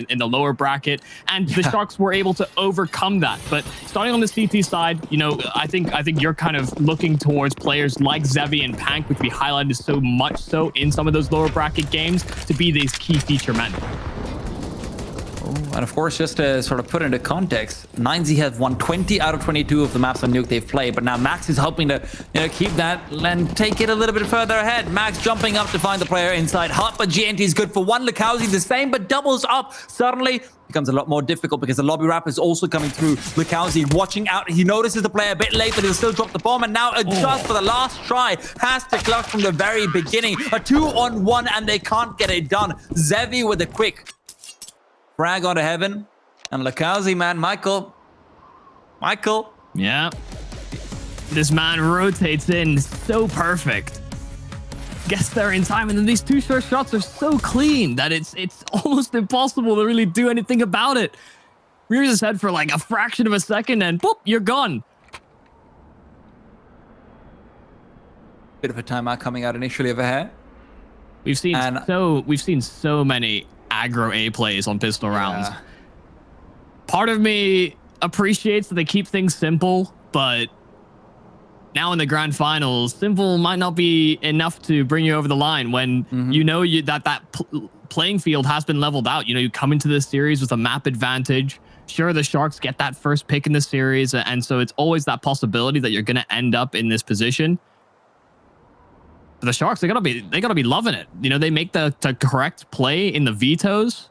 in the lower bracket, and the Sharks were able to overcome that. But starting on the CT side, you know, I think you're kind of looking towards players like Zevi and Pank, which we highlighted so much so in some of those lower bracket games, to be these key feature men. And of course, just to sort of put into context, YNG has won 20 out of 22 of the maps on Nuke they've played, but now Max is hoping to, you know, keep that and take it a little bit further ahead. Max jumping up to find the player inside hot, but GNT is good for one. Lukowski the same, but doubles up. Suddenly becomes a lot more difficult because the lobby wrap is also coming through. Lukowski watching out. He notices the player a bit late, but he'll still drop the bomb, and now adjust for the last try. Has to clutch from the very beginning. A 2-on-1, and they can't get it done. Zevi with a quick frag onto heaven, and Lukowski, man, Michael. Yeah. This man rotates in so perfect. Gets there in time, and then these two short shots are so clean that it's almost impossible to really do anything about it. Rears his head for like a fraction of a second, and boop, you're gone. Bit of a timeout coming out initially over here. We've seen so many aggro A plays on pistol rounds. Part of me appreciates that they keep things simple, but now in the grand finals, simple might not be enough to bring you over the line when you know that playing field has been leveled out. You know, you come into this series with a map advantage. Sure, the Sharks get that first pick in the series, and so it's always that possibility that you're going to end up in this position. The Sharks, they gotta be loving it. You know, they make the correct play in the vetoes.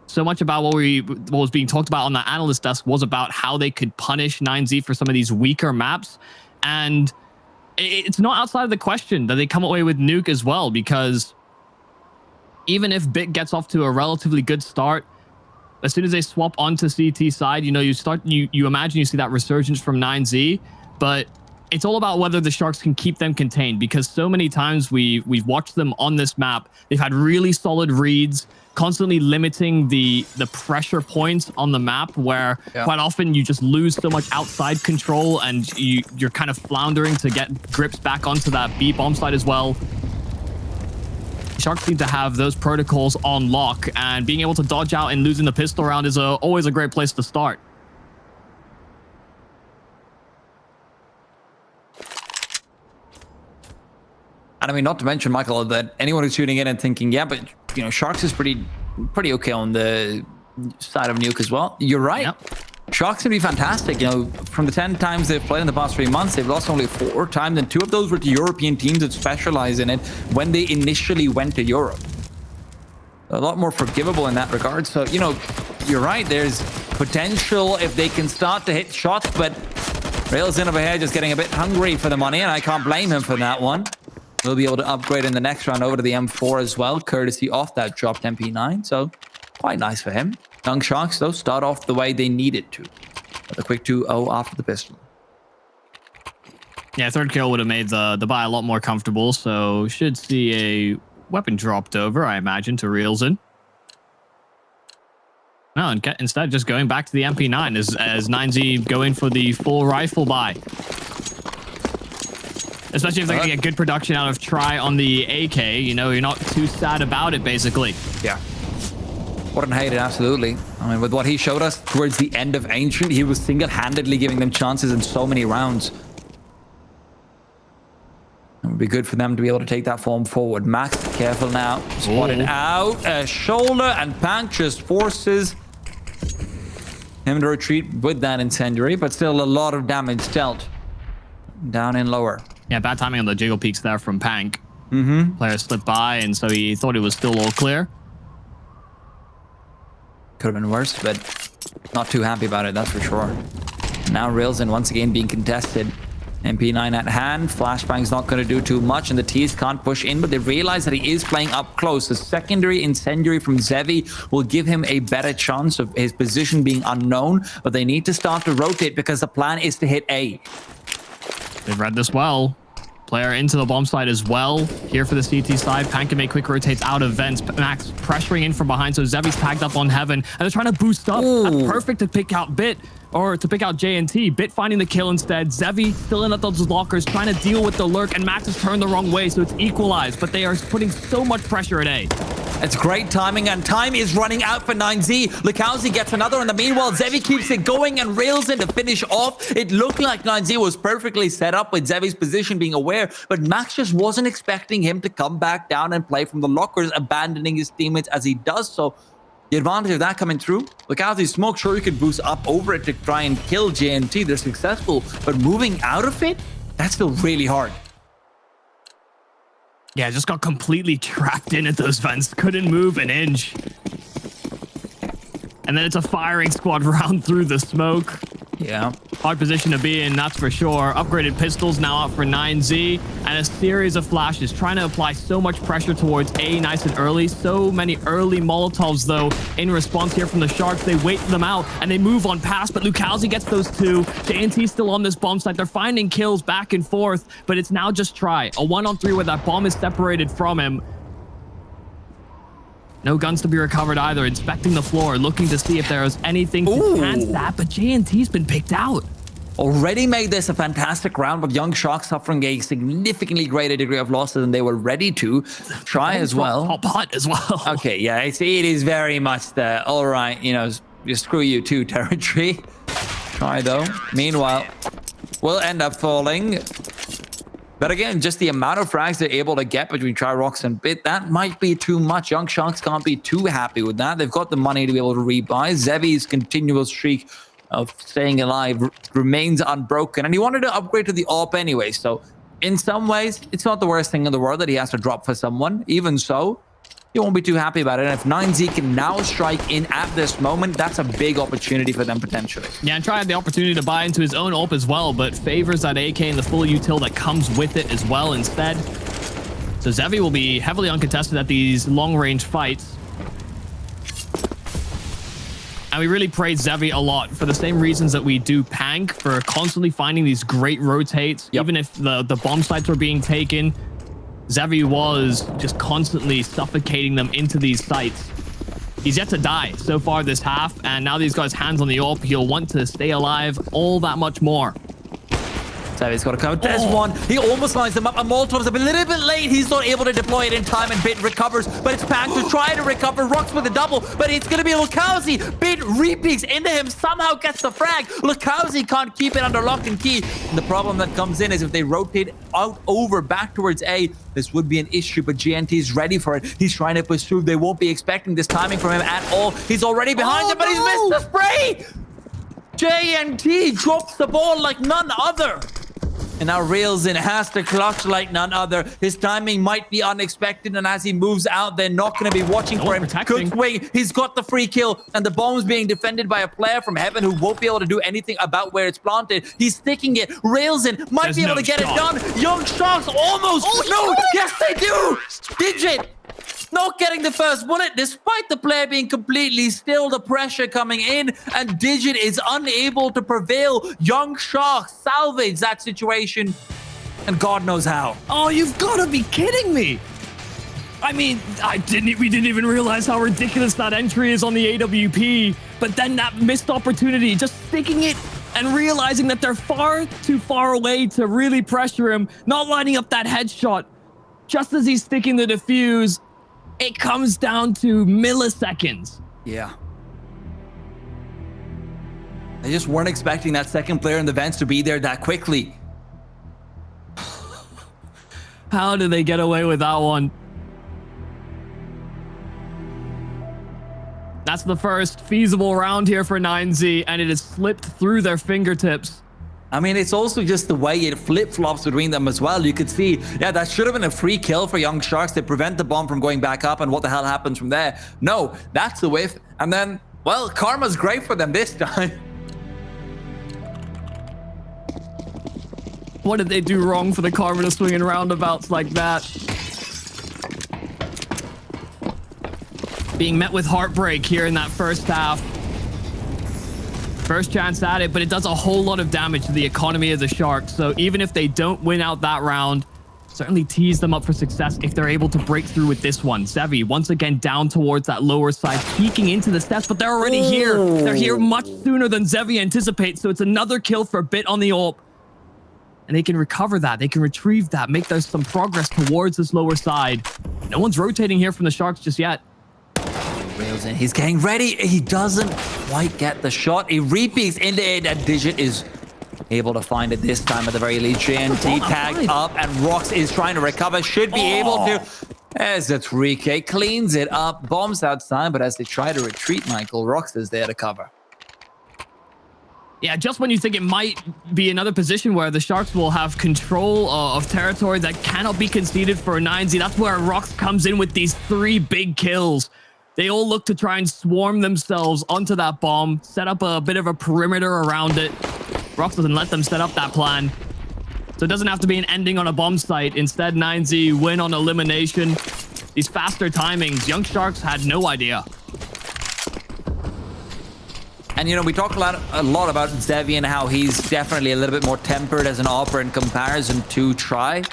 So much about what was being talked about on the analyst desk was about how they could punish YNG for some of these weaker maps, and it's not outside of the question that they come away with Nuke as well, because even if Bit gets off to a relatively good start, as soon as they swap onto CT side, you know, you imagine you see that resurgence from YNG, but it's all about whether the Sharks can keep them contained, because so many times we've watched them on this map. They've had really solid reads, constantly limiting the pressure points on the map, where quite often you just lose so much outside control, and you're kind of floundering to get grips back onto that B bomb side as well. Sharks seem to have those protocols on lock, and being able to dodge out and losing the pistol round is always a great place to start. And I mean, not to mention, Michael, that anyone who's tuning in and thinking, yeah, but, you know, Sharks is pretty okay on the side of Nuke as well. You're right. Yep. Sharks can be fantastic. You know, from the 10 times they've played in the past 3 months, they've lost only 4 times, and 2 of those were to European teams that specialize in it when they initially went to Europe. A lot more forgivable in that regard. So, you know, you're right. There's potential if they can start to hit shots, but Rails in over here just getting a bit hungry for the money, and I can't blame him for that one. We'll be able to upgrade in the next round over to the M4 as well, courtesy of that dropped MP9. So quite nice for him. Young Sharks, though, start off the way they needed to. With a quick 2-0 after the pistol. Yeah, third kill would have made the buy a lot more comfortable. So should see a weapon dropped over, I imagine, to Reelson. No, and instead just going back to the MP9 as YNG going for the full rifle buy. Especially if they're going to get good production out of Try on the AK, you know, you're not too sad about it, basically. Yeah. Wouldn't hate it, absolutely. I mean, with what he showed us towards the end of Ancient, he was single-handedly giving them chances in so many rounds. It would be good for them to be able to take that form forward. Max, careful now. Spotted out. A shoulder, and Pank just forces him to retreat with that incendiary, but still a lot of damage dealt. Down in lower. Yeah, bad timing on the jiggle peaks there from Pank. Player slipped by, and so he thought it was still all clear. Could have been worse, but not too happy about it, that's for sure. Now Railsin once again being contested. MP9 at hand. Flashbang's not going to do too much, and the T's can't push in, but they realize that he is playing up close. The secondary incendiary from Zevi will give him a better chance of his position being unknown, but they need to start to rotate because the plan is to hit A. They've read this well. Player into the bomb side as well. Here for the CT side. Pank can make quick rotates out of vents. Max pressuring in from behind, so Zevi's tagged up on Heaven, and they're trying to boost up. That's perfect to pick out Bit, or to pick out JNT. Bit finding the kill instead. Zevi still in at those lockers, trying to deal with the lurk, and Max has turned the wrong way, so it's equalized, but they are putting so much pressure at A. It's great timing, and time is running out for 9Z. Lukowski gets another. In the meanwhile, Zevi keeps it going and rails in to finish off. It looked like 9Z was perfectly set up with Zevi's position being aware, but Max just wasn't expecting him to come back down and play from the lockers, abandoning his teammates as he does so. The advantage of that coming through, Lukowski's smoke, sure, you could boost up over it to try and kill JNT. They're successful, but moving out of it, that's still really hard. Yeah, just got completely trapped in at those vents. Couldn't move an inch. And then it's a firing squad round through the smoke. Yeah. Hard position to be in, that's for sure. Upgraded pistols now out for 9Z. And a series of flashes trying to apply so much pressure towards A nice and early. So many early Molotovs, though, in response here from the Sharks. They wait for them out and they move on past, but Lukowski gets those two. JNT's still on this bomb site. They're finding kills back and forth, but it's now just try. A 1-on-3 where that bomb is separated from him. No guns to be recovered either. Inspecting the floor, looking to see if there is anything to enhance that, but JNT's been picked out. Already made this a fantastic round, but Young Sharks suffering a significantly greater degree of losses than they were ready to try as well. Top hot as well. Okay, yeah, I see. It is very much the, all right, you know, screw you too territory. Try though. Meanwhile, we'll end up falling. But again, just the amount of frags they're able to get between Trirox and Bit, that might be too much. Young Sharks can't be too happy with that. They've got the money to be able to rebuy. Zevi's continual streak of staying alive remains unbroken. And he wanted to upgrade to the AWP anyway. So in some ways, it's not the worst thing in the world that he has to drop for someone. Even so, he won't be too happy about it. And if 9Z can now strike in at this moment, that's a big opportunity for them potentially. Yeah, and Try had the opportunity to buy into his own AWP as well, but favors that AK and the full util that comes with it as well instead. So Zevi will be heavily uncontested at these long-range fights. And we really praise Zevi a lot for the same reasons that we do Pank, for constantly finding these great rotates. Yep. Even if the bomb sites were being taken, Zevi was just constantly suffocating them into these sites. He's yet to die so far this half, and now these guys hands on the AWP, he'll want to stay alive all that much more. Zevi's got to come. There's one. He almost lines them up. A Molotov's a little bit late. He's not able to deploy it in time, and Bit recovers. But it's Pank to try to recover. Rocks with a double, but it's going to be Lukowski. Bit repeats into him, somehow gets the frag. Lukowski can't keep it under lock and key. And the problem that comes in is if they rotate out over back towards A, this would be an issue, but GNT is ready for it. He's trying to pursue. They won't be expecting this timing from him at all. He's already behind them, but he's missed the spray. JNT drops the ball like none other. And now reels in, has to clutch like none other. His timing might be unexpected, and as he moves out, they're not going to be watching for him. Good swing. He's got the free kill, and the bomb's being defended by a player from Heaven who won't be able to do anything about where it's planted. He's sticking it. Rails in, might be able to get it done. Young Sharks almost. No, yes, they do. Digit. Not getting the first bullet, despite the player being completely still, the pressure coming in, and Digit is unable to prevail. Young Sharks salvage that situation, and God knows how. Oh, you've got to be kidding me. I mean, we didn't even realize how ridiculous that entry is on the AWP, but then that missed opportunity, just sticking it and realizing that they're far too far away to really pressure him, not lining up that headshot. Just as he's sticking the defuse, it comes down to milliseconds. Yeah. They just weren't expecting that second player in the vents to be there that quickly. How did they get away with that one? That's the first feasible round here for 9Z, and it has slipped through their fingertips. I mean, it's also just the way it flip-flops between them as well. You could see, yeah, that should have been a free kill for Young Sharks to prevent the bomb from going back up, and what the hell happens from there? No, that's the whiff. And then, well, karma's great for them this time. What did they do wrong for the karma to swing in roundabouts like that? Being met with heartbreak here in that first half. First chance at it, but it does a whole lot of damage to the economy of the Sharks. So even if they don't win out that round, certainly tease them up for success if they're able to break through with this one. Zevi, once again, down towards that lower side, peeking into the steps, but they're already here. They're here much sooner than Zevi anticipates. So it's another kill for Bit on the AWP. And they can recover that. They can retrieve that, make some progress towards this lower side. No one's rotating here from the Sharks just yet. Rails in. He's getting ready. He doesn't quite get the shot. He repeats into it, and Digit is able to find it this time at the very least. JNT tagged up, and Rox is trying to recover. Should be able to. As the 3K cleans it up, bombs outside, but as they try to retreat, Michael, Rox is there to cover. Yeah, just when you think it might be another position where the Sharks will have control of territory that cannot be conceded for a 9Z, that's where Rox comes in with these 3 big kills. They all look to try and swarm themselves onto that bomb, set up a bit of a perimeter around it. Rox doesn't let them set up that plan. So it doesn't have to be an ending on a bomb site. Instead, 9Z win on elimination. These faster timings, Young Sharks had no idea. And, you know, we talked a lot about Zevi and how he's definitely a little bit more tempered as an opera in comparison to Try.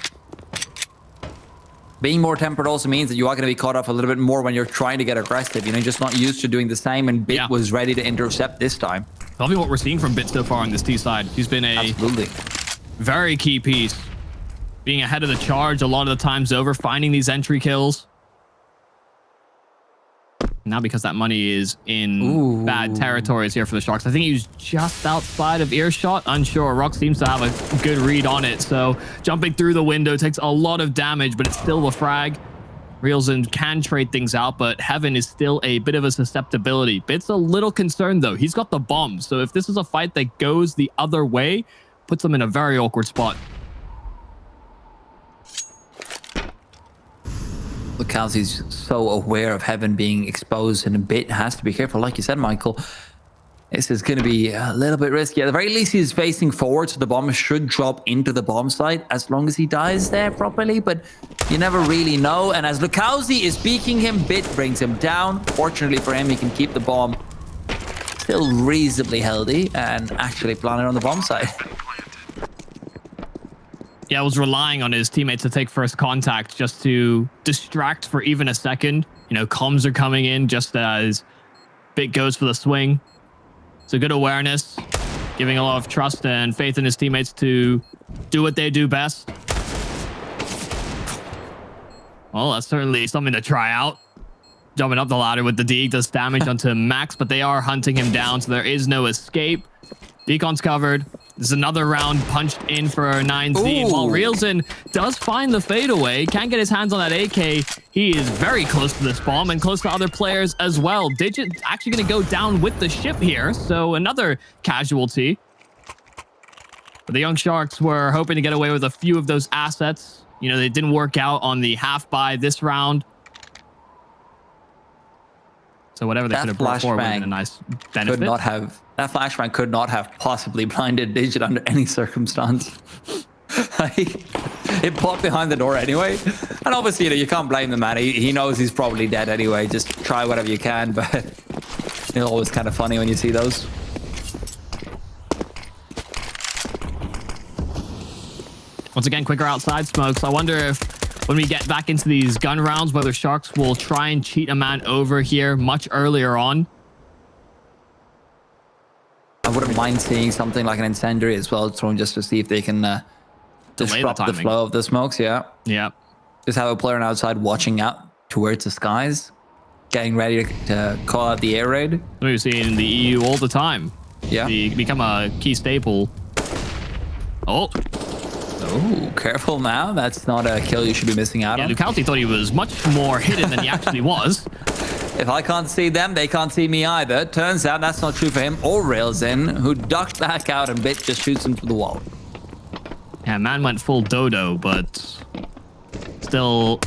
Being more tempered also means that you are going to be caught off a little bit more when you're trying to get aggressive. You know, you're just not used to doing the same, and Bit was ready to intercept this time. Probably what we're seeing from Bit so far on this T side. He's been a very key piece. Being ahead of the charge a lot of the times over, finding these entry kills. Now because that money is in bad territories here for the Sharks. I think he was just outside of earshot. Unsure. Rock seems to have a good read on it. So jumping through the window takes a lot of damage, but it's still a frag. Reelson can trade things out, but Heaven is still a bit of a susceptibility. Bit's a little concerned though. He's got the bomb. So if this is a fight that goes the other way, puts him in a very awkward spot. Lucalzi's so aware of Heaven being exposed, and a Bit has to be careful. Like you said, Michael, this is going to be a little bit risky. At the very least, he's facing forward, so the bomb should drop into the bomb site as long as he dies there properly, but you never really know. And as Lucalzi is peeking him, Bit brings him down. Fortunately for him, he can keep the bomb still reasonably healthy and actually plant it on the bomb site. Yeah, I was relying on his teammates to take first contact just to distract for even a second. You know, comms are coming in just as Bit goes for the swing. So good awareness, giving a lot of trust and faith in his teammates to do what they do best. Well, that's certainly something to try out. Jumping up the ladder with the Deke does damage onto Max, but they are hunting him down, so there is no escape. Deacon's covered. There's another round punched in for 9Z. While Reelson does find the fadeaway, can't get his hands on that AK. He is very close to this bomb and close to other players as well. Digit actually going to go down with the ship here, so another casualty. But the Young Sharks were hoping to get away with a few of those assets. You know, they didn't work out on the half-buy this round. So whatever they could have brought forward would have been a nice benefit. That flashbang could not have possibly blinded Digit under any circumstance. It popped behind the door anyway. And obviously, you know, you can't blame the man. He knows he's probably dead anyway. Just try whatever you can, but it's always kind of funny when you see those. Once again, quicker outside smokes. I wonder if when we get back into these gun rounds, whether Sharks will try and cheat a man over here much earlier on. I wouldn't mind seeing something like an incendiary as well thrown just to see if they can disrupt the flow of the smokes. Yeah. Just have a player on outside watching out towards the skies, getting ready to call out the air raid. We've seen the EU all the time. Yeah. They become a key staple. Oh, careful now. That's not a kill you should be missing out on. Lucalzi thought he was much more hidden than he actually was. If I can't see them, they can't see me either. Turns out that's not true for him or Railsin, who ducked back out and Bit just shoots him through the wall. Yeah, man went full dodo, but still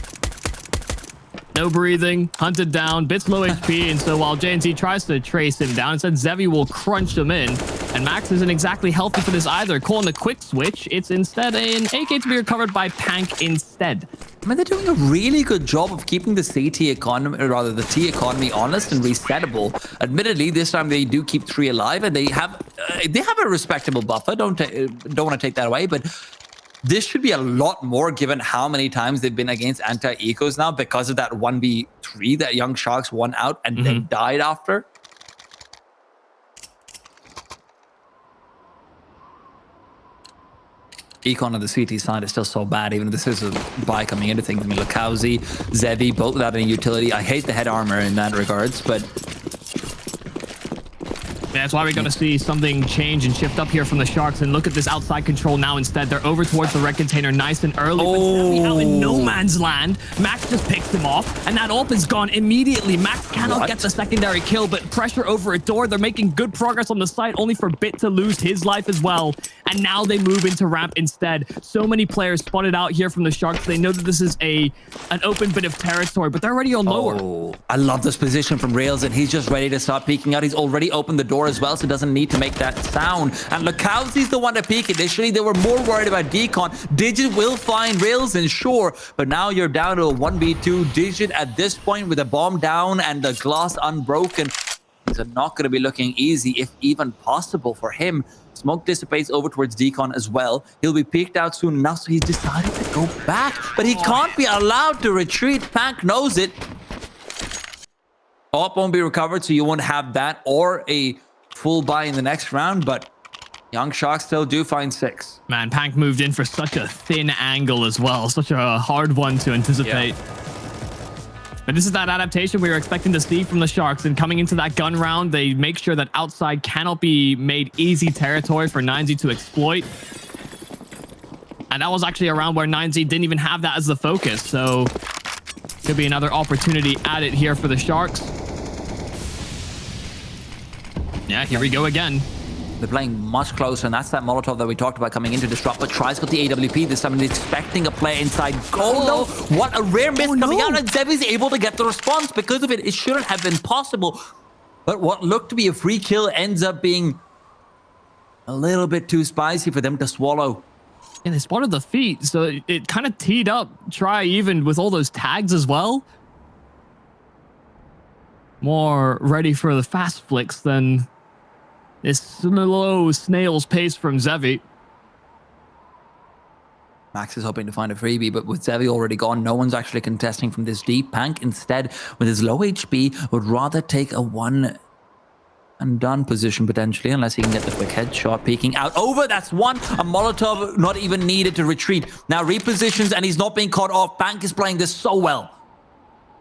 no breathing, hunted down, Bit's low HP, and so while JNT tries to trace him down, instead Zevi will crunch him in, and Max isn't exactly healthy for this either. Calling a quick switch, it's instead an AK to be recovered by Pank instead. I mean, they're doing a really good job of keeping the CT economy, or rather the T economy, honest and resettable. Admittedly, this time they do keep 3 alive, and they have a respectable buffer. Don't want to take that away, but this should be a lot more given how many times they've been against anti-ecos now because of that 1v3 that Young Sharks won out and then died after. Econ on the CT side is still so bad, even if this is a buy coming into things. I mean, Lukowski, Zevi, both without any utility. I hate the head armor in that regards, but... That's why we're going to see something change and shift up here from the Sharks. And look at this outside control now instead. They're over towards the red container nice and early. But Zevi out in no man's land. Max just picks him off. And that AWP is gone immediately. Max cannot get the secondary kill, but pressure over a door. They're making good progress on the site, only for Bit to lose his life as well. And now they move into ramp instead. So many players spotted out here from the Sharks. They know that this is an open bit of territory, but they're already on lower. I love this position from Rails, and he's just ready to start peeking out. He's already opened the door as well, so doesn't need to make that sound. And Lukowski's the one to peek. Initially, they were more worried about Decon. Digit will find Rails, and sure, but now you're down to a 1v2. Digit at this point with a bomb down and the glass unbroken. Things are not going to be looking easy, if even possible for him. Smoke dissipates over towards Decon as well. He'll be peeked out soon enough, so he's decided to go back. But he can't be allowed to retreat. Pank knows it. AWP won't be recovered, so you won't have that or a full buy in the next round, but Young Sharks still do find 6. Man, Pank moved in for such a thin angle as well. Such a hard one to anticipate. Yeah. But this is that adaptation we were expecting to see from the Sharks. And coming into that gun round, they make sure that outside cannot be made easy territory for 9Z to exploit. And that was actually a round where 9Z didn't even have that as the focus. So could be another opportunity at it here for the Sharks. Yeah, here we go again. They're playing much closer, and that's that Molotov that we talked about coming into Disrupt. But Try's got the AWP this time, and expecting a play inside goal. No, what a rare miss coming out, and Zevi's able to get the response. Because of it, it shouldn't have been possible. But what looked to be a free kill ends up being a little bit too spicy for them to swallow. Yeah, they spotted the feet, so it kind of teed up Try even with all those tags as well. More ready for the fast flicks than this slow snail's pace from Zevi. Max is hoping to find a freebie, but with Zevi already gone, no one's actually contesting from this deep. Pank instead, with his low HP, would rather take a one and done position potentially, unless he can get the quick headshot. Peeking out over, that's one. A Molotov not even needed to retreat. Now repositions, and he's not being caught off. Pank is playing this so well.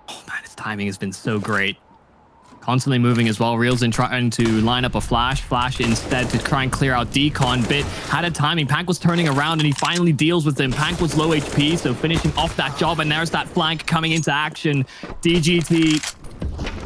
Oh man, his timing has been so great. Constantly moving as well. Reels in trying to line up a flash instead to try and clear out Decon. Bit had a timing. Pank was turning around and he finally deals with him. Pank was low HP, so finishing off that job, and there's that flank coming into action. DGT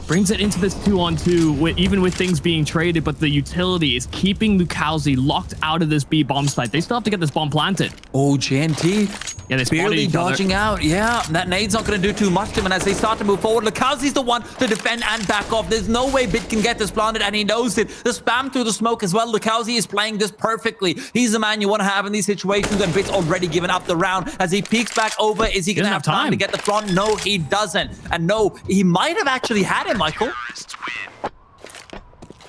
brings it into this 2-on-2, even with things being traded, but the utility is keeping Lukowski locked out of this B bomb site. They still have to get this bomb planted. Oh, GNT. Yeah, they barely dodging out. Yeah, that nade's not going to do too much to him. And as they start to move forward, Lukowski's the one to defend and back off. There's no way Bit can get this planted, and he knows it. The spam through the smoke as well. Lukowski is playing this perfectly. He's the man you want to have in these situations, and Bit's already given up the round. As he peeks back over, is he going to have time to get the front? No, he doesn't. And no, he might have actually had it, Michael.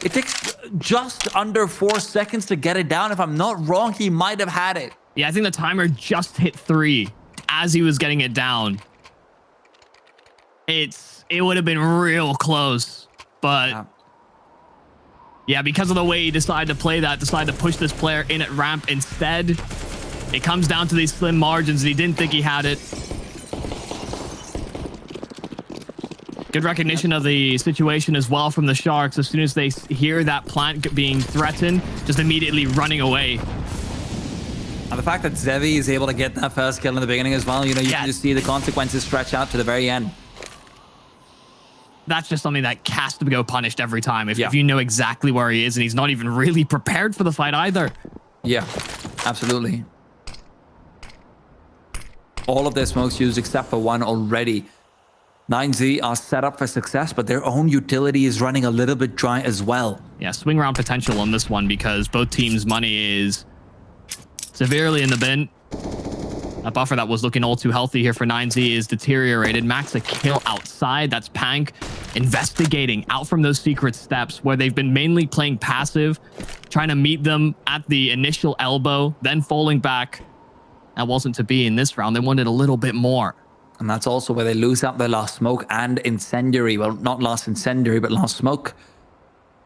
It takes just under 4 seconds to get it down. If I'm not wrong, he might have had it. Yeah, I think the timer just hit 3 as he was getting it down. It would have been real close, but yeah, because of the way he decided to play that, decided to push this player in at ramp instead, it comes down to these slim margins, and he didn't think he had it. Good recognition of the situation as well from the Sharks. As soon as they hear that plant being threatened, just immediately running away. And the fact that Zevi is able to get that first kill in the beginning as well, you know, you can just see the consequences stretch out to the very end. That's just something that has to go punished every time. If you know exactly where he is, and he's not even really prepared for the fight either. Yeah, absolutely. All of their smokes used except for one already. 9Z are set up for success, but their own utility is running a little bit dry as well. Yeah, swing round potential on this one, because both teams' money is severely in the bin. A buffer that was looking all too healthy here for 9Z is deteriorated. Max a kill outside. That's Pank investigating out from those secret steps where they've been mainly playing passive, trying to meet them at the initial elbow, then falling back. That wasn't to be in this round. They wanted a little bit more. And that's also where they lose out their last smoke and incendiary. Well, not last incendiary, but last smoke.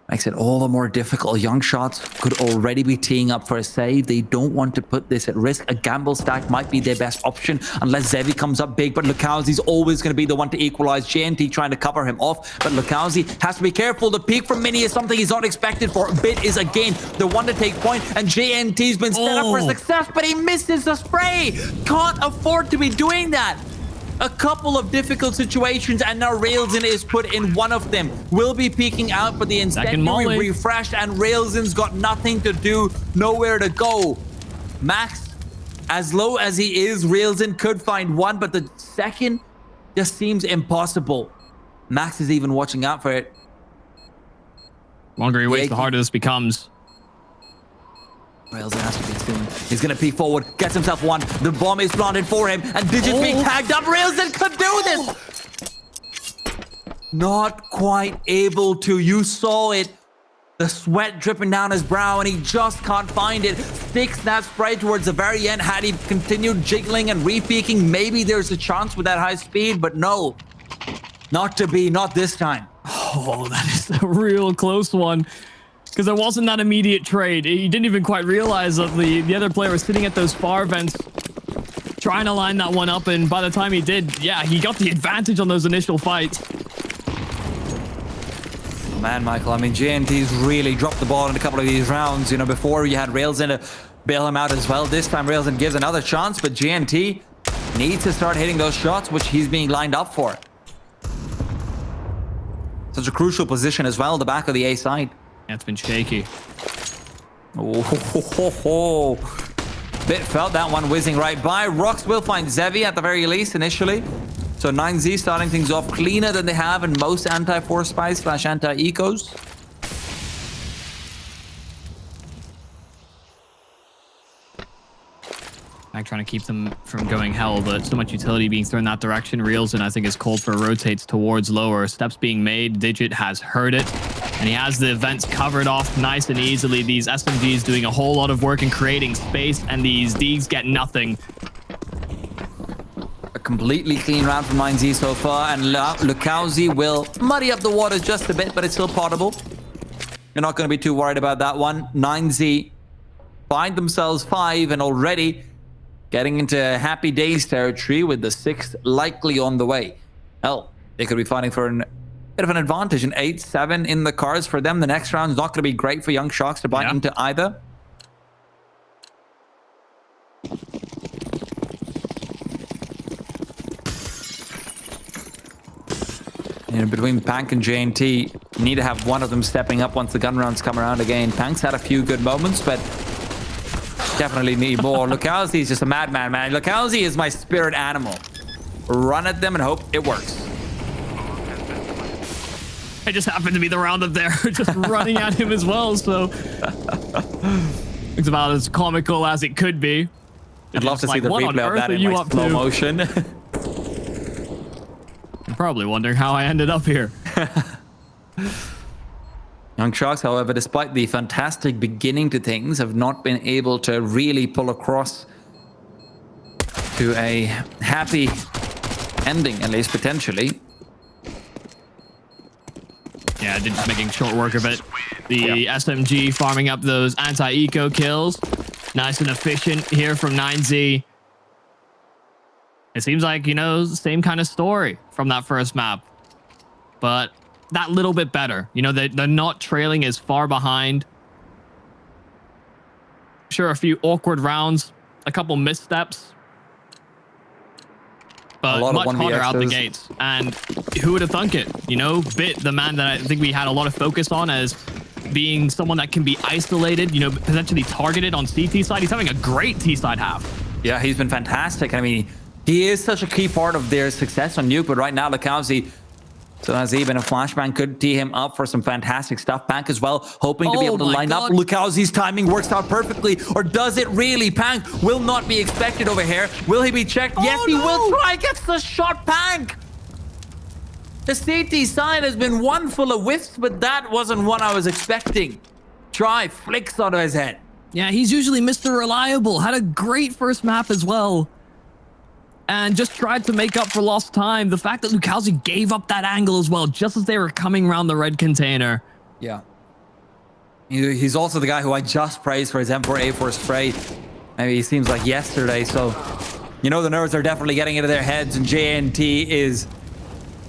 Makes makes it all the more difficult. Young Shots could already be teeing up for a save. They don't want to put this at risk. A gamble stack might be their best option unless Zevi comes up big, but Lukowski's always going to be the one to equalize. JNT trying to cover him off, but Lukowski has to be careful. The peek from Mini is something he's not expected for. Bit is again the one to take point, and JNT's been set up for success, but he misses the spray. Can't afford to be doing that. A couple of difficult situations, and now Railsin is put in one of them. Will be peeking out, but the incendiary refreshed, and Railsin's got nothing to do, nowhere to go. Max, as low as he is, Railsin could find one, but the second just seems impossible. Max is even watching out for it. The longer he waits, the harder this becomes. Railsin has to be soon. He's going to peek forward, gets himself one. The bomb is planted for him, and Digits being tagged up. Railsin could do this! Not quite able to. You saw it. The sweat dripping down his brow, and he just can't find it. Sticks that spray towards the very end. Had he continued jiggling and re-peeking, maybe there's a chance with that high speed, but no. Not to be, not this time. Oh, that is a real close one. Because there wasn't that immediate trade. He didn't even quite realize that the other player was sitting at those far vents trying to line that one up, and by the time he did, yeah, he got the advantage on those initial fights. Man, Michael, I mean, JNT's really dropped the ball in a couple of these rounds. You know, before you had Railsin to bail him out as well. This time Railsin gives another chance, but JNT needs to start hitting those shots, which he's being lined up for. Such a crucial position as well, the back of the A side. Yeah, it's been shaky. Oh, Bit felt that one whizzing right by. Rox will find Zevi at the very least initially. So 9Z starting things off cleaner than they have in most anti-force spies / anti-ecos. I'm trying to keep them from going hell, but so much utility being thrown that direction. Railsin, I think, is called for rotates towards lower. Steps being made. Digit has heard it, and he has the vents covered off nice and easily. These SMGs doing a whole lot of work in creating space, and these Ds get nothing. A completely clean round from 9Z so far, and Lukowski will muddy up the waters just a bit, but it's still potable. You're not going to be too worried about that one. 9Z find themselves 5, and already getting into happy days territory with the 6th likely on the way. Hell, they could be fighting for a bit of an advantage. An 8-7 in the cards for them. The next round is not going to be great for Young Sharks to bite into either. You know, between Pank and JNT, you need to have one of them stepping up once the gun rounds come around again. Pank's had a few good moments, but definitely need more. Lukowski is just a madman, man. Lukowski is my spirit animal. Run at them and hope it works. I just happened to be the round up there, just running at him as well, so it's about as comical as it could be. I'd love to see the replay of that in like slow motion. You're probably wondering how I ended up here. Young Sharks, however, despite the fantastic beginning to things, have not been able to really pull across to a happy ending, at least potentially. Yeah, just making short work of it. The SMG farming up those anti-eco kills. Nice and efficient here from 9Z. It seems like, you know, same kind of story from that first map. But that little bit better. You know, they're not trailing as far behind. Sure, a few awkward rounds, a couple missteps, but much harder out the gates. And who would have thunk it? You know, Bit, the man that I think we had a lot of focus on as being someone that can be isolated, you know, potentially targeted on CT side. He's having a great T side half. Yeah, he's been fantastic. I mean, he is such a key part of their success on Nuke, but right now, Lukowski, so as even a flashbang could tee him up for some fantastic stuff. Pank as well, hoping to be able to line up. Lukowski's timing works out perfectly, or does it really? Pank will not be expected over here. Will he be checked? Yes, he will try. Gets the shot, Pank. The CT side has been one full of whiffs, but that wasn't one I was expecting. Try flicks out of his head. Yeah, he's usually Mr. Reliable. Had a great first map as well. And just tried to make up for lost time. The fact that Lukowski gave up that angle as well, just as they were coming around the red container. Yeah. He's also the guy who I just praised for his M4A4 spray. Maybe he seems like yesterday. So, you know, the nerves are definitely getting into their heads, and JNT is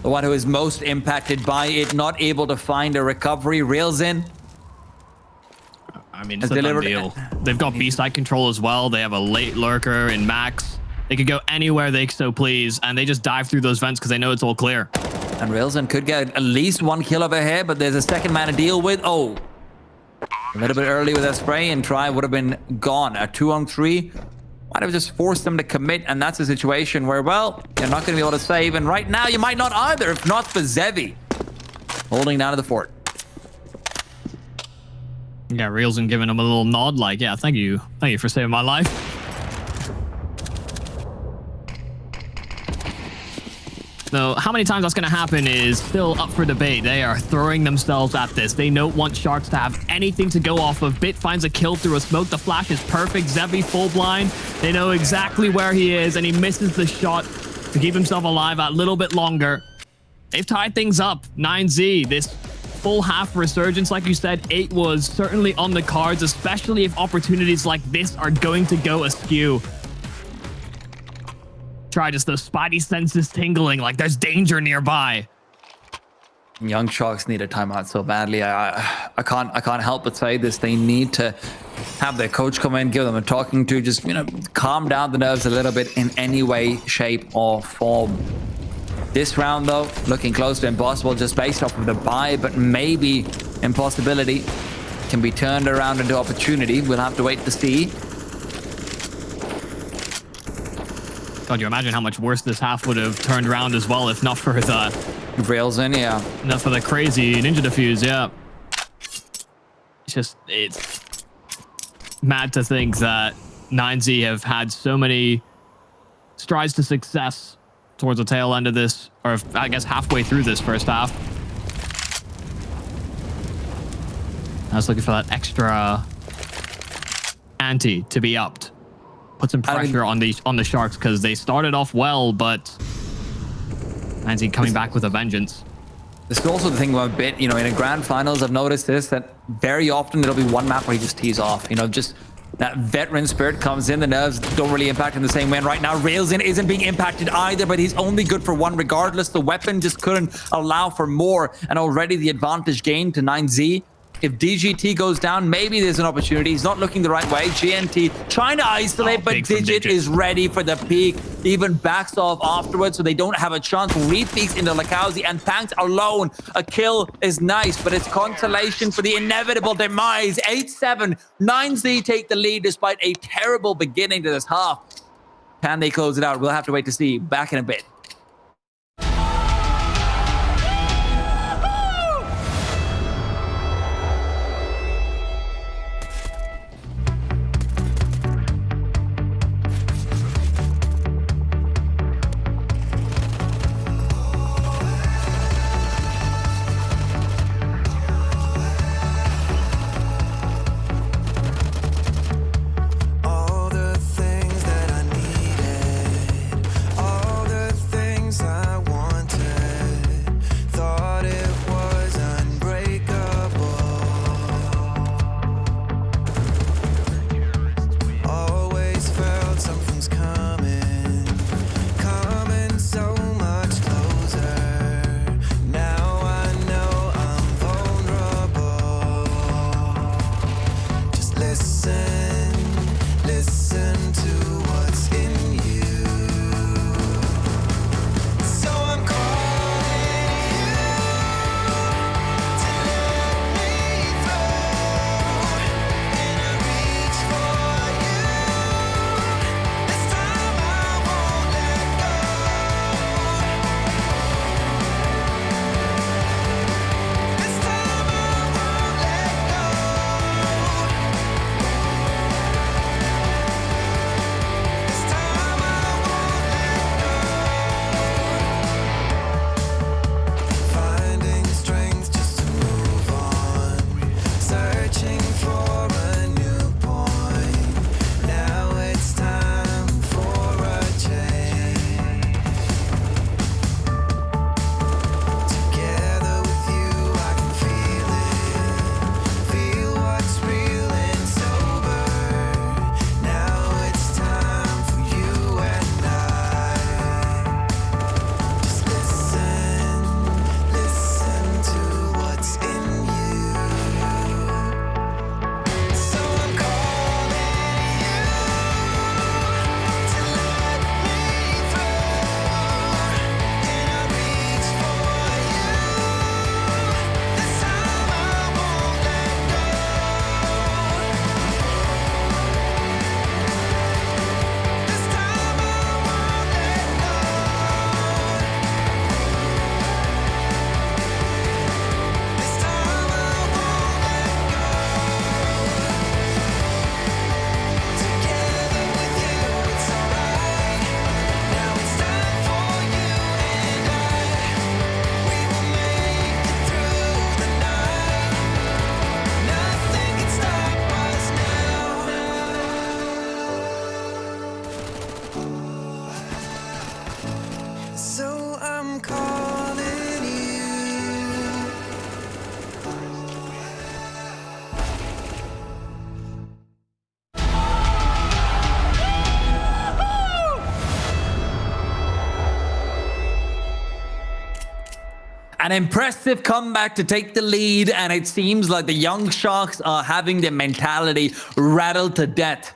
the one who is most impacted by it. Not able to find a recovery. Rails in. I mean, it's a done deal. They've got B-side control as well. They have a late lurker in Max. They could go anywhere they so please, and they just dive through those vents because they know it's all clear. And Railsin could get at least 1 kill over here, but there's a second man to deal with. Oh, a little bit early with that spray, and Try would have been gone. A 2-on-3 might have just forced them to commit, and that's a situation where, well, you're not going to be able to save, and right now you might not either, if not for Zevi holding down to the fort. Yeah, Railsin giving him a little nod, like, yeah, thank you for saving my life. So how many times that's going to happen is still up for debate. They are throwing themselves at this. They don't want Sharks to have anything to go off of. Bit finds a kill through a smoke. The flash is perfect. Zevi full blind. They know exactly where he is, and he misses the shot to keep himself alive a little bit longer. They've tied things up. 9Z, this full half resurgence, like you said, 8 was certainly on the cards, especially if opportunities like this are going to go askew. Try just those spidey senses tingling like there's danger nearby. Young Sharks need a timeout so badly. I can't help but say this. They need to have their coach come in, give them a talking to, just, you know, calm down the nerves a little bit in any way, shape, or form. This round, though, looking close to impossible just based off of the buy, but maybe impossibility can be turned around into opportunity. We'll have to wait to see. God, you imagine how much worse this half would have turned around as well if not for the Rails in, yeah. Not for the crazy ninja defuse, yeah. It's mad to think that 9Z have had so many strides to success towards the tail end of this, or I guess halfway through this first half. I was looking for that extra ante to be upped. Put some pressure on the Sharks because they started off well, but 9Z coming back with a vengeance. This is also the thing about Bit, you know, in a grand finals, I've noticed this, that very often there'll be one map where he just tees off, you know, just that veteran spirit comes in, the nerves don't really impact in the same way. And right now, Railsin isn't being impacted either, but he's only good for one regardless. The weapon just couldn't allow for more, and already the advantage gained to 9Z. If DGT goes down, maybe there's an opportunity. He's not looking the right way. GNT trying to isolate, but Digit is ready for the peak. Even backs off afterwards, so they don't have a chance. Re-peeks into Lakauzi, and Tanks alone. A kill is nice, but it's consolation for the inevitable demise. 8-7. 9Z take the lead despite a terrible beginning to this half. Can they close it out? We'll have to wait to see. Back in a bit. An impressive comeback to take the lead, and it seems like the young Sharks are having their mentality rattled to death.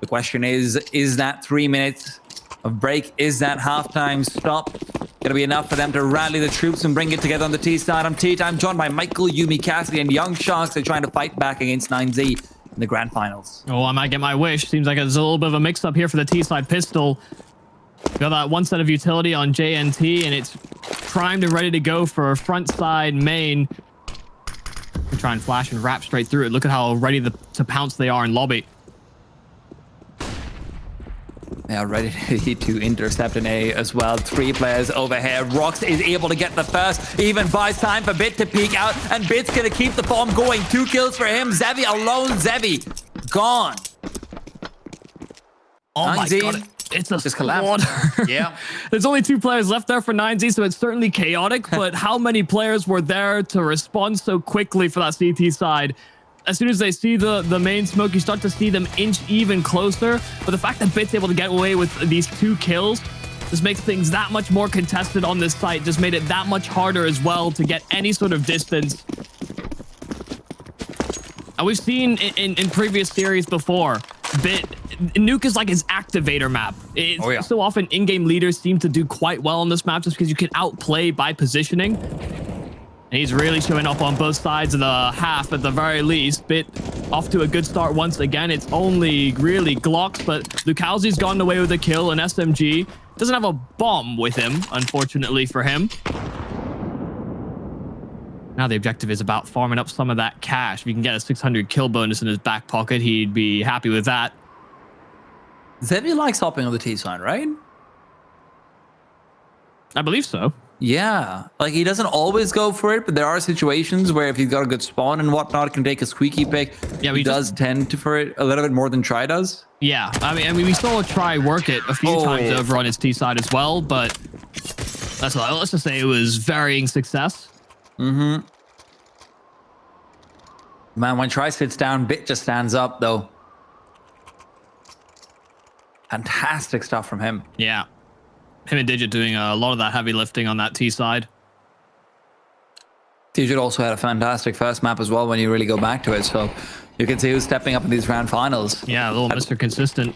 The question is that 3 minutes of break, is that halftime stop going to be enough for them to rally the troops and bring it together on the T side? I'm T time, joined by Michael, Yumi, Cassidy, and young Sharks. They're trying to fight back against 9Z in the grand finals. Oh, I might get my wish. Seems like there's a little bit of a mix-up here for the T-side pistol. We got that one set of utility on JNT, and it's primed and ready to go for front side main. We try and flash and wrap straight through it. Look at how ready to pounce they are in lobby. They are ready to intercept an A as well. 3 players over here. Rox is able to get the first. Even buys time for Bit to peek out. And Bit's going to keep the bomb going. 2 kills for him. Zevi alone. Zevi gone. Oh my God. It's a squad. Yeah. There's only 2 players left there for 9Z, so it's certainly chaotic. But how many players were there to respond so quickly for that CT side? As soon as they see the main smoke, you start to see them inch even closer. But the fact that Bit's able to get away with these 2 kills just makes things that much more contested on this site. Just made it that much harder as well to get any sort of distance. And we've seen in previous series before, Nuke is like his activator map. So often in-game leaders seem to do quite well on this map just because you can outplay by positioning. And he's really showing up on both sides of the half at the very least. Bit off to a good start once again. It's only really Glocks, but Lukowski's gotten away with a kill. And SMG doesn't have a bomb with him, unfortunately for him. Now the objective is about farming up some of that cash. If he can get a 600 kill bonus in his back pocket, he'd be happy with that. Zevi likes hopping on the T side, right? I believe so. Yeah, like he doesn't always go for it, but there are situations where if he's got a good spawn and whatnot, it can take a squeaky pick. Yeah, he does tend to for it a little bit more than Try does. Yeah, I mean, we saw Try work it a few times over on his T side as well, but let's just say it was varying success. Man, when Try sits down, Bit just stands up though. Fantastic stuff from him. Yeah. Him and Digit doing a lot of that heavy lifting on that T side. Digit also had a fantastic first map as well when you really go back to it. So you can see who's stepping up in these grand finals. Yeah, a little Mr. Consistent.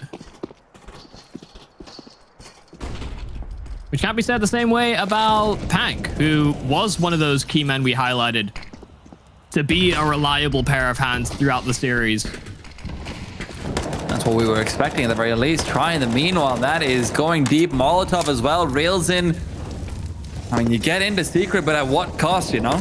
Which can't be said the same way about Pank, who was one of those key men we highlighted to be a reliable pair of hands throughout the series. That's what we were expecting at the very least. Try in the meanwhile, that is going deep. Molotov as well, rails in. I mean, you get into secret, but at what cost, you know?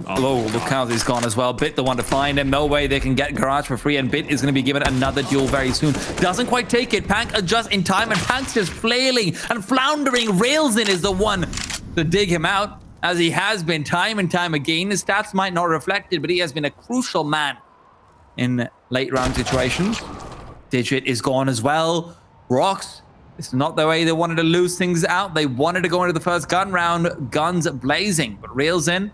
Oh, look how he's gone as well. Bit the one to find him. No way they can get Garage for free, and Bit is going to be given another duel very soon. Doesn't quite take it. Pank adjusts in time, and Pank's just flailing and floundering. Railsin is the one to dig him out, as he has been time and time again. His stats might not reflect it, but he has been a crucial man in late round situations. Digit is gone as well. Rox, it's not the way they wanted to lose things out. They wanted to go into the first gun round, guns blazing, but reels in.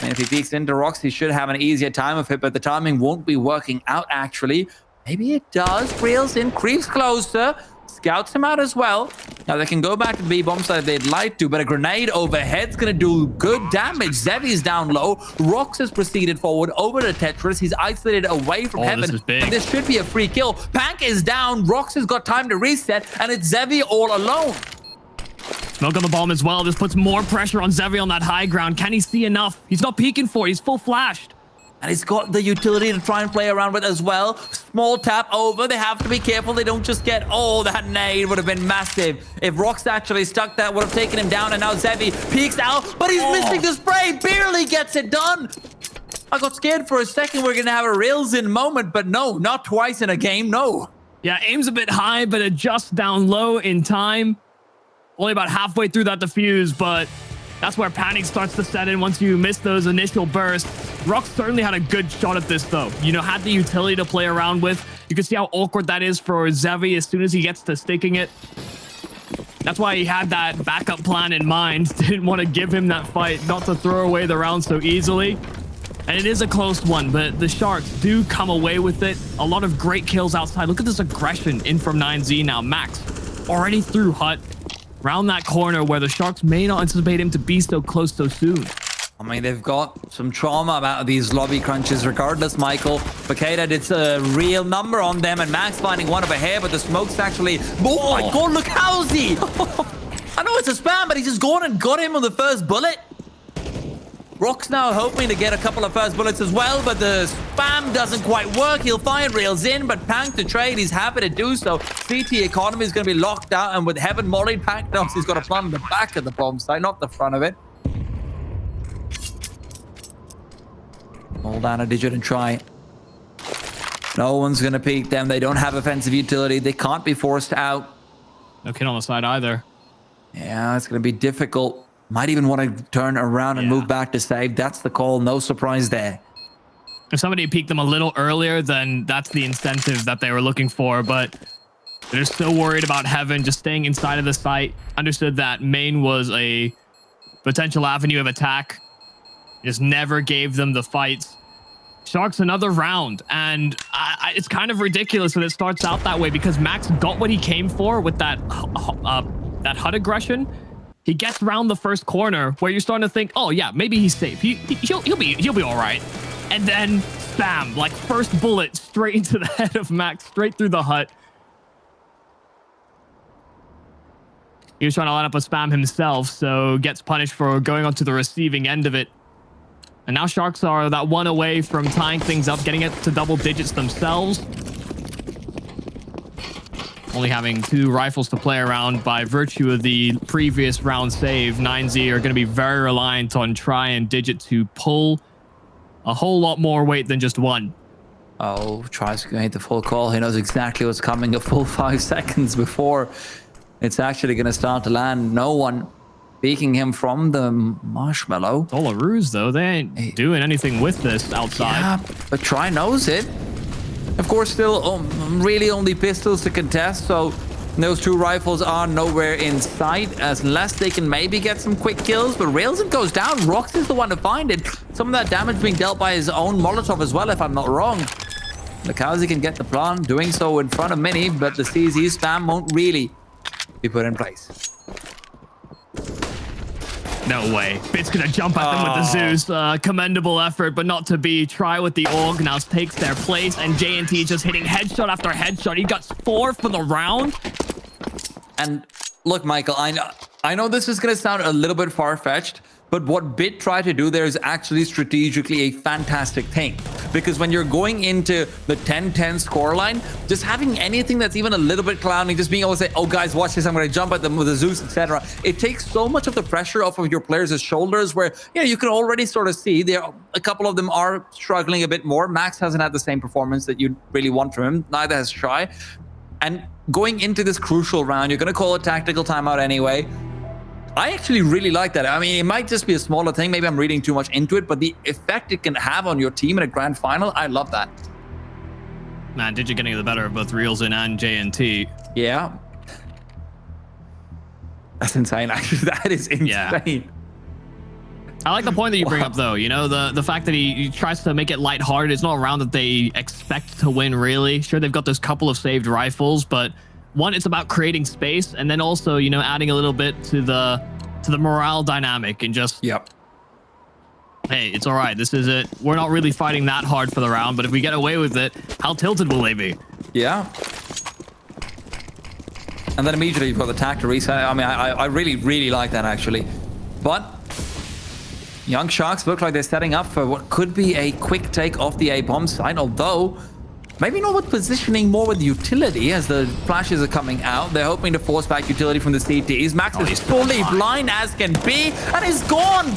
And if he peeks into Rox, he should have an easier time of it, but the timing won't be working out actually. Maybe it does. Reels in, creeps closer, scouts him out as well. Now they can go back to the B-bomb side if they'd like to, but a grenade overhead's gonna do good damage. Zevi's down low. Rox has proceeded forward over to Tetris. He's isolated away from Heaven. This is big. This should be a free kill. Pank is down. Rox has got time to reset, and it's Zevi all alone. Smoke on the bomb as well. This puts more pressure on Zevi on that high ground. Can he see enough? He's not peeking for it. He's full flashed. And he's got the utility to try and play around with as well. Small tap over. They have to be careful. They don't just get... Oh, that nade would have been massive. If Rox actually stuck, that would have taken him down. And now Zevi peeks out, but he's missing the spray. Barely gets it done. I got scared for a second. We're going to have a rails-in moment, but no, not twice in a game. No. Yeah, aims a bit high, but adjusts down low in time. Only about halfway through that defuse, but... That's where panic starts to set in once you miss those initial bursts. Rox certainly had a good shot at this, though. You know, had the utility to play around with. You can see how awkward that is for Zevi as soon as he gets to sticking it. That's why he had that backup plan in mind. Didn't want to give him that fight, not to throw away the round so easily. And it is a close one, but the Sharks do come away with it. A lot of great kills outside. Look at this aggression in from 9Z now. Max already through Hut. Round that corner where the Sharks may not anticipate him to be so close so soon. I mean, they've got some trauma about these lobby crunches regardless, Michael. Bakeda did a real number on them, and Max finding one over here, but the smoke's actually... Oh my god, look Halsey! I know it's a spam, but he's just gone and got him on the first bullet. Rock's now hoping to get a couple of first bullets as well, but the spam doesn't quite work. He'll find rails in, but Pank to trade, he's happy to do so. CT economy is going to be locked out, and with Heaven mollied, Pank knows he's got to plant on the back of the bomb site, not the front of it. Hold down a digit and try. No one's going to peek them. They don't have offensive utility. They can't be forced out. No kid on the side either. Yeah, it's going to be difficult. Might even want to turn around and move back to save. That's the call. No surprise there. If somebody peeked them a little earlier, then that's the incentive that they were looking for. But they're so worried about Heaven just staying inside of the site. Understood that main was a potential avenue of attack. Just never gave them the fights. Sharks another round, and it's kind of ridiculous that it starts out that way because Max got what he came for with that HUD aggression. He gets around the first corner where you're starting to think, oh yeah, maybe he's safe. He'll be all right. And then bam, like first bullet straight into the head of Max, straight through the hut. He was trying to line up a spam himself, so gets punished for going onto the receiving end of it. And now Sharks are that one away from tying things up, getting it to double digits themselves. Only having 2 rifles to play around by virtue of the previous round save. 9Z are going to be very reliant on try and digit to pull a whole lot more weight than just 1. Oh, tries to make the full call. He knows exactly what's coming a full 5 seconds before it's actually going to start to land. No one peeking him from the marshmallow. It's all a ruse, though. They ain't doing anything with this outside. Yeah, but Try knows it. Of course, still really only pistols to contest, so those 2 rifles are nowhere in sight, unless they can maybe get some quick kills. But Railsman goes down. Rox is the one to find it. Some of that damage being dealt by his own Molotov as well, if I'm not wrong. Lakowski can get the plan, doing so in front of Mini, but the CZ spam won't really be put in place. No way. Bit's gonna jump at them with the Zeus. Commendable effort, but not to be. Try with the Org now takes their place, and JNT just hitting headshot after headshot. He got 4 for the round. And look, Michael, I know this is gonna sound a little bit far-fetched, but what Bit tried to do there is actually strategically a fantastic thing. Because when you're going into the 10-10 scoreline, just having anything that's even a little bit clowning, just being able to say, oh guys, watch this, I'm gonna jump at them with a Zeus, etc. It takes so much of the pressure off of your players' shoulders where, you know, you can already sort of see a couple of them are struggling a bit more. Max hasn't had the same performance that you'd really want from him, neither has Try. And going into this crucial round, you're gonna call a tactical timeout anyway. I actually really like that. I mean, it might just be a smaller thing. Maybe I'm reading too much into it, but the effect it can have on your team in a grand final, I love that. Man, Digit getting the better of both Reelsin and JNT. Yeah. That's insane, actually. That is insane. Yeah. I like the point that you bring up, though. You know, the fact that he tries to make it lighthearted. It's not a round that they expect to win, really. Sure, they've got those couple of saved rifles, but one, it's about creating space, and then also, you know, adding a little bit to the morale dynamic and just, hey, it's all right. This is it. We're not really fighting that hard for the round, but if we get away with it, how tilted will they be? Yeah. And then immediately you've got the tack to reset. I mean, I really, really like that, actually. But Young Sharks look like they're setting up for what could be a quick take off the A bomb site, although maybe not with positioning, more with utility as the flashes are coming out. They're hoping to force back utility from the CTs. Max is fully blind as can be, and is gone.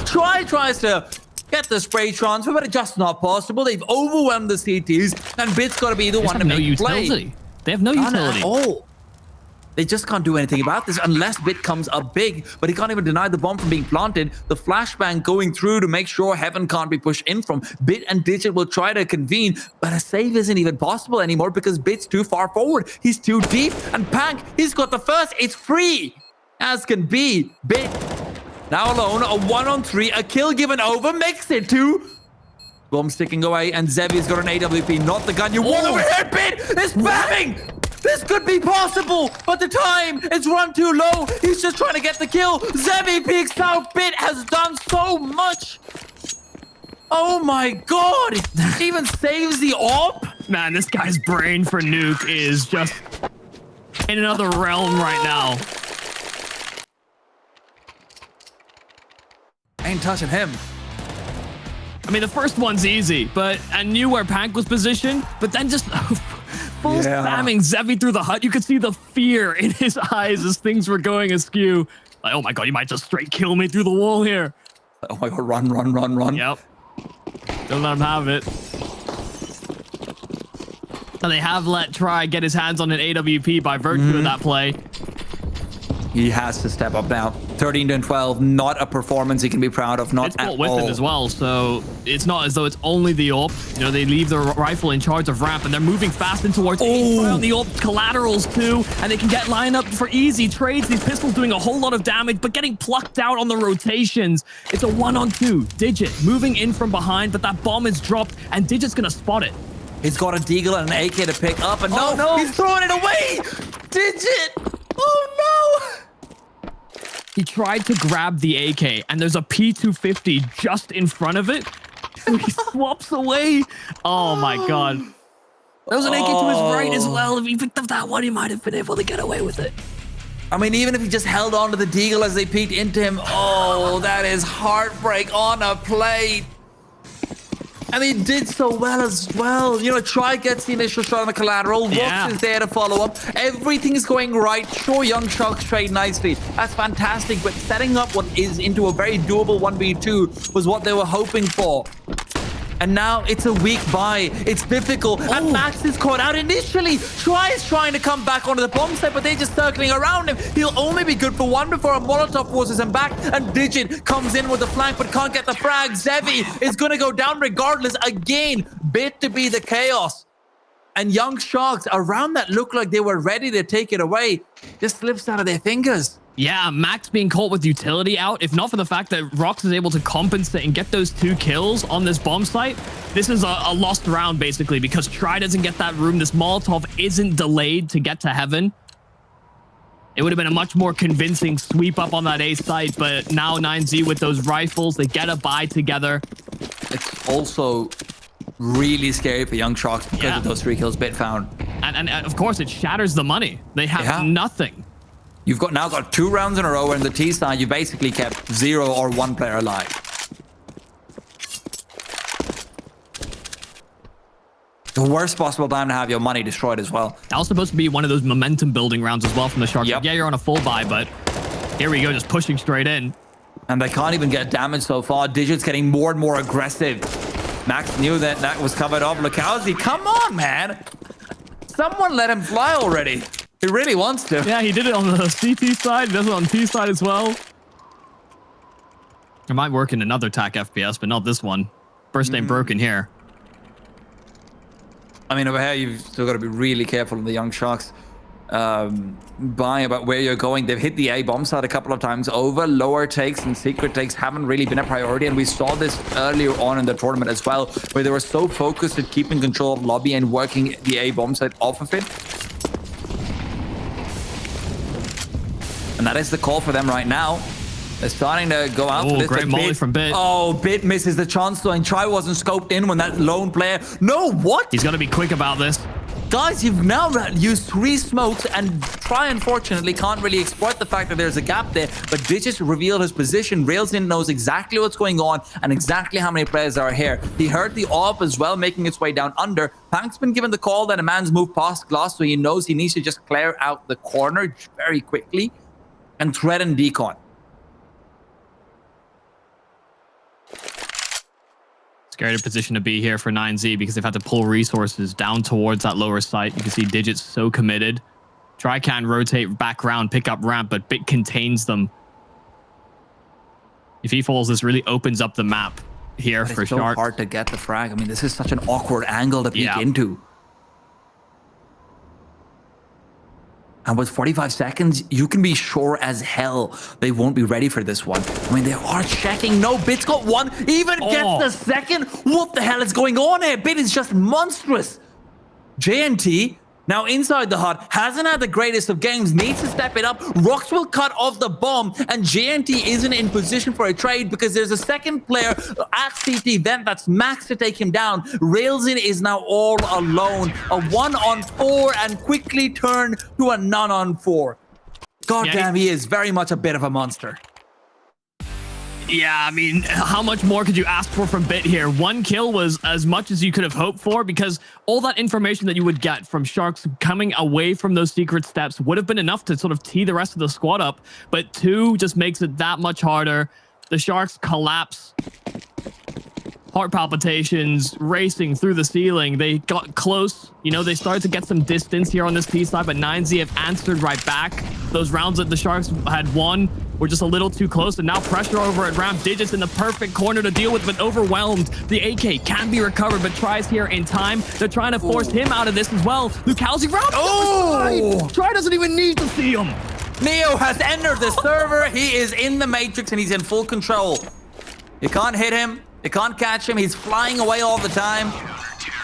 Try tries to get the spray transfer, but it's just not possible. They've overwhelmed the CTs, and Bit's got to be the one to make play. They have no utility. Oh. They just can't do anything about this unless Bit comes up big, but he can't even deny the bomb from being planted. The flashbang going through to make sure Heaven can't be pushed in from. Bit and Digit will try to convene, but a save isn't even possible anymore because Bit's too far forward. He's too deep, and Pank, he's got the first. It's free, as can be. Bit now alone, a 1-on-3, a kill given over, makes it 2. Bomb sticking away, and Zevi's got an AWP, not the gun you want over here, Bit! They're spamming! This could be possible, but the time is run too low. He's just trying to get the kill. Zevi peeks out. Bit has done so much. Oh my god. He even saves the AWP. Man, this guy's brain for Nuke is just in another realm right now. Ain't touching him. I mean, the first one's easy, but I knew where Pank was positioned, but then just full spamming Zevi through the hut. You could see the fear in his eyes as things were going askew. Like, oh my god, you might just straight kill me through the wall here. Oh my god, run. Yep. Don't let him have it. So they have let Try get his hands on an AWP by virtue of that play. He has to step up now. 13-12, not a performance he can be proud of. Not it's at bought with all. it as well, so it's not as though it's only the AWP. You know, they leave the rifle in charge of ramp, and they're moving fast in towards the AWP collaterals too, and they can get lined up for easy trades. These pistols doing a whole lot of damage, but getting plucked out on the rotations. It's a 1-on-2. Digit moving in from behind, but that bomb is dropped, and Digit's gonna spot it. He's got a deagle and an AK to pick up, and no, he's throwing it away! Digit! Oh no! He tried to grab the AK, and there's a P250 just in front of it. So he swaps away. Oh my god. There was an AK to his right as well. If he picked up that one, he might have been able to get away with it. I mean, even if he just held on to the deagle as they peeked into him, oh, that is heartbreak on a plate. And he did so well as well. You know, Try gets the initial shot on the collateral. Rux is there to follow up. Everything's going right. Sure, Young Sharks trade nicely. That's fantastic. But setting up what is into a very doable 1v2 was what they were hoping for. And now it's a weak buy. It's difficult. And Max is caught out initially. Try is trying to come back onto the bomb site, but they're just circling around him. He'll only be good for one before a Molotov forces him back. And Digit comes in with the flank, but can't get the frag. Zevi is going to go down regardless. Again, bit to be the chaos. And Young Sharks around that looked like they were ready to take it away. Just slips out of their fingers. Yeah, Max being caught with utility out. If not for the fact that Rox is able to compensate and get those 2 kills on this bomb site, this is a lost round, basically, because Try doesn't get that room. This Molotov isn't delayed to get to heaven. It would have been a much more convincing sweep up on that A site, but now 9Z with those rifles, they get a buy together. It's also really scary for Young Sharks because of those 3 kills Bit found. And of course, it shatters the money. They have nothing. You've now got 2 rounds in a row, and the T side, you basically kept 0 or 1 player alive. The worst possible time to have your money destroyed as well. That was supposed to be one of those momentum building rounds as well from the Sharks. Like, yeah, you're on a full buy, but here we go, just pushing straight in. And they can't even get damage so far. Digit's getting more and more aggressive. Max knew that was covered up. Lukowski, come on, man. Someone let him fly already. He really wants to. Yeah, he did it on the CT side. He does it on T side as well. It might work in another TAC FPS, but not this one. First ain't broken here. I mean, over here, you've still got to be really careful of the Young Sharks. By about where you're going. They've hit the A bomb site a couple of times over. Lower takes and secret takes haven't really been a priority, and we saw this earlier on in the tournament as well, where they were so focused at keeping control of lobby and working the A bomb site off of it. And that is the call for them right now. They're starting to go out for this. Great molly from Bit. Oh, Bit misses the chance though, and Try wasn't scoped in when that lone player. No, what? He's got to be quick about this. Guys, you've now used 3 smokes, and Try, unfortunately, can't really exploit the fact that there's a gap there. But Digit revealed his position. Railsin knows exactly what's going on and exactly how many players are here. He heard the AWP as well, making its way down under. Pank's been given the call that a man's moved past glass, so he knows he needs to just clear out the corner very quickly and threaten Decon. Scary position to be here for 9Z because they've had to pull resources down towards that lower site. You can see Digit's so committed. Try can rotate back around, pick up ramp, but Bit contains them. If he falls, this really opens up the map here for Sharks. It's so hard to get the frag. I mean, this is such an awkward angle to peek into. And with 45 seconds, you can be sure as hell they won't be ready for this one. I mean, they are checking. No, Bit's got 1. Even gets the second. What the hell is going on here? Bit is just monstrous. JNT Now inside the hut, hasn't had the greatest of games, needs to step it up. Rox will cut off the bomb, and JNT isn't in position for a trade because there's a second player at CT vent that's Max to take him down. Railsin is now all alone. A 1-on-4 and quickly turn to a none-on-4. God damn, he is very much a bit of a monster. Yeah, I mean, how much more could you ask for from Bit here? 1 kill was as much as you could have hoped for, because all that information that you would get from Sharks coming away from those secret steps would have been enough to sort of tee the rest of the squad up. But 2 just makes it that much harder. The Sharks collapse. Heart palpitations racing through the ceiling. They got close. You know, they started to get some distance here on this T side, but 9Z have answered right back. Those rounds that the Sharks had won were just a little too close, and now pressure over at ramp. Digits in the perfect corner to deal with, but overwhelmed. The AK can be recovered, but tries here in time. They're trying to force him out of this as well. Lukowski round. Oh! Try doesn't even need to see him. Neo has entered the server. He is in the Matrix, and he's in full control. You can't hit him. You can't catch him. He's flying away all the time.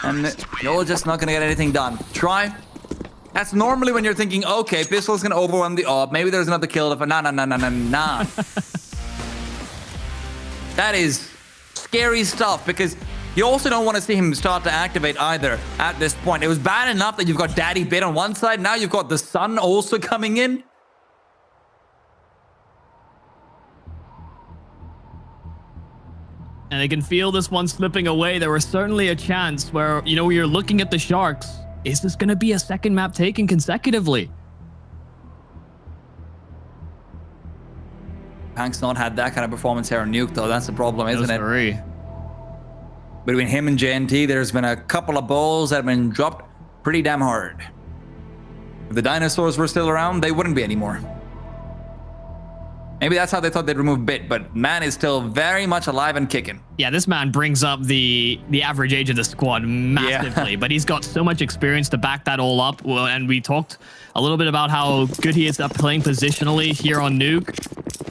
And you're just not going to get anything done. Try. That's normally when you're thinking, okay, Pistol's going to overwhelm the AWP. Maybe there's another kill. Nah. That is scary stuff, because you also don't want to see him start to activate either at this point. It was bad enough that you've got Daddy Bit on one side. Now you've got the Sun also coming in. And they can feel this one slipping away. There was certainly a chance where, you know, you're looking at the Sharks. Is this going to be a second map taken consecutively? Hank's not had that kind of performance here on Nuke, though. That's the problem, isn't it? Sorry. Between him and JNT, there's been a couple of balls that have been dropped pretty damn hard. If the dinosaurs were still around, they wouldn't be anymore. Maybe that's how they thought they'd remove Bit, but man is still very much alive and kicking. Yeah, this man brings up the average age of the squad massively, but he's got so much experience to back that all up. Well, and we talked a little bit about how good he is at playing positionally here on Nuke.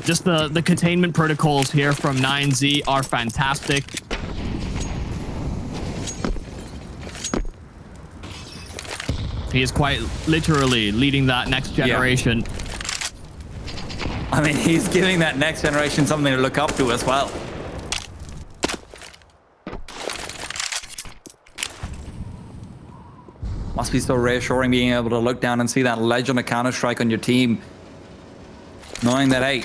Just the containment protocols here from 9Z are fantastic. He is quite literally leading that next generation. Yeah. I mean, he's giving that next generation something to look up to as well. Must be so reassuring being able to look down and see that legend of Counter-Strike on your team. Knowing that, hey,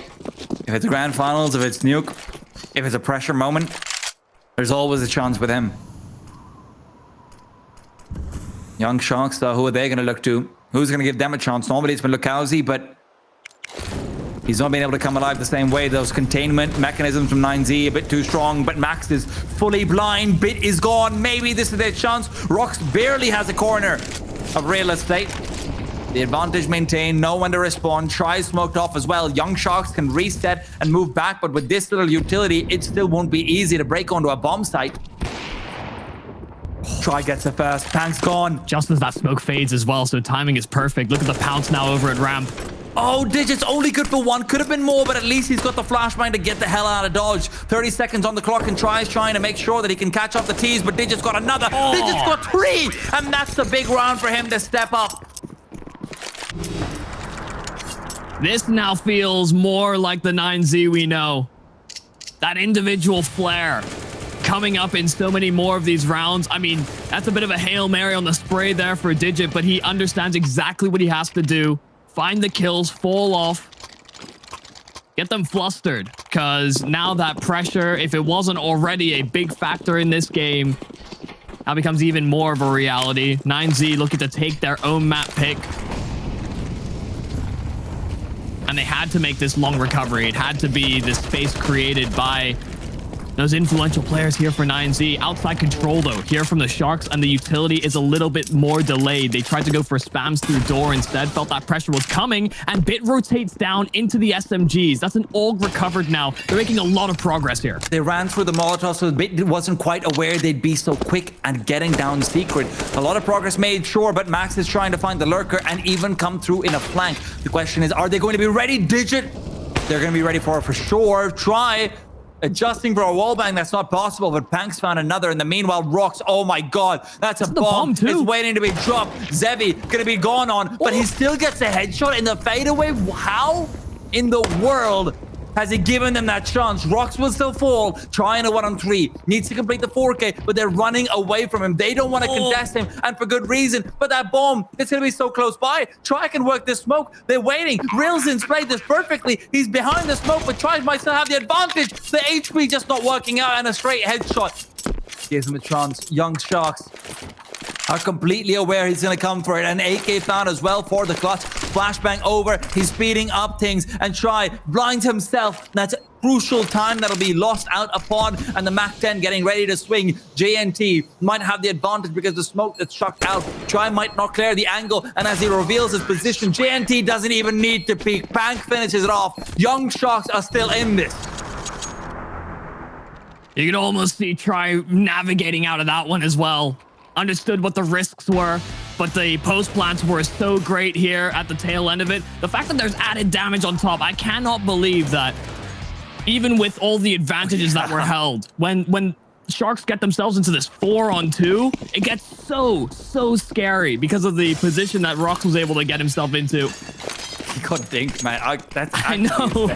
if it's a grand finals, if it's Nuke, if it's a pressure moment, there's always a chance with him. Young Sharks, though, who are they going to look to? Who's going to give them a chance? Normally it's been Lukowski, but he's not been able to come alive the same way. Those containment mechanisms from 9Z a bit too strong, but Max is fully blind. Bit is gone. Maybe this is their chance. Rox barely has a corner of real estate. The advantage maintained. No one to respond. Tries smoked off as well. Young Sharks can reset and move back, but with this little utility, it still won't be easy to break onto a bomb site. Try gets it first. Tank's gone. Just as that smoke fades as well, so timing is perfect. Look at the pounce now over at ramp. Oh, Digits only good for 1. Could have been more, but at least he's got the flashbang to get the hell out of dodge. 30 seconds on the clock, and tries trying to make sure that he can catch up the T's, but Digits got another. Oh. Digits got 3, and that's the big round for him to step up. This now feels more like the 9Z we know. That individual flair coming up in so many more of these rounds. I mean, that's a bit of a Hail Mary on the spray there for Digit, but he understands exactly what he has to do. Find the kills, fall off, get them flustered, because now that pressure, if it wasn't already a big factor in this game, now becomes even more of a reality. 9Z looking to take their own map pick. And they had to make this long recovery. It had to be the space created by those influential players here for 9Z. Outside control, though, here from the Sharks, and the utility is a little bit more delayed. They tried to go for spams through door instead, felt that pressure was coming, and Bit rotates down into the SMGs. That's an AUG recovered now. They're making a lot of progress here. They ran through the Molotov, so Bit wasn't quite aware they'd be so quick and getting down secret. A lot of progress made, sure, but Max is trying to find the lurker and even come through in a flank. The question is, are they going to be ready? Digit, they're going to be ready for sure. Try. Adjusting for a wallbang, that's not possible, but Panks found another. In the meanwhile, Rocks, oh my god, that's a bomb. Too. It's waiting to be dropped. Zevi gonna be gone on, but he still gets a headshot in the fadeaway. How in the world has he given them that chance? Rocks will still fall, trying a 1-on-3. Needs to complete the 4K, but they're running away from him. They don't want to contest him, and for good reason. But that bomb, it's going to be so close by. Try can work this smoke. They're waiting. Rilzin's played this perfectly. He's behind the smoke, but Try might still have the advantage. The HP just not working out, and a straight headshot gives him a chance. Young Sharks are completely aware he's going to come for it. And AK found as well for the clutch. Flashbang over. He's speeding up things. And Try blinds himself. That's crucial time that'll be lost out upon. And the MAC-10 getting ready to swing. JNT might have the advantage because the smoke that's chucked out. Try might not clear the angle. And as he reveals his position, JNT doesn't even need to peek. Pank finishes it off. Young Sharks are still in this. You can almost see Try navigating out of that one as well. Understood what the risks were, but the post plants were so great here at the tail end of it. The fact that there's added damage on top, I cannot believe that even with all the advantages that were held, when Sharks get themselves into this 4-on-2, it gets so scary because of the position that Rocks was able to get himself into. He got dinked, man. I know.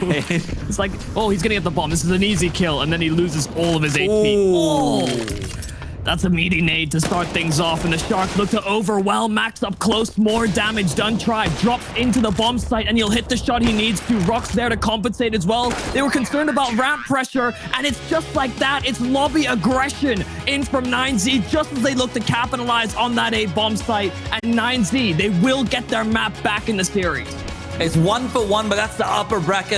It's like, oh, he's gonna get the bomb. This is an easy kill, and then he loses all of his HP. Oh. That's a meaty nade to start things off, and the Sharks look to overwhelm. Max up close, more damage done. Try drops into the bomb site, and he'll hit the shot he needs to. Rock's there to compensate as well. They were concerned about ramp pressure, and it's just like that. It's lobby aggression in from 9Z, just as they look to capitalize on that A bomb site. And 9Z, they will get their map back in the series. It's 1-for-1, but that's the upper bracket.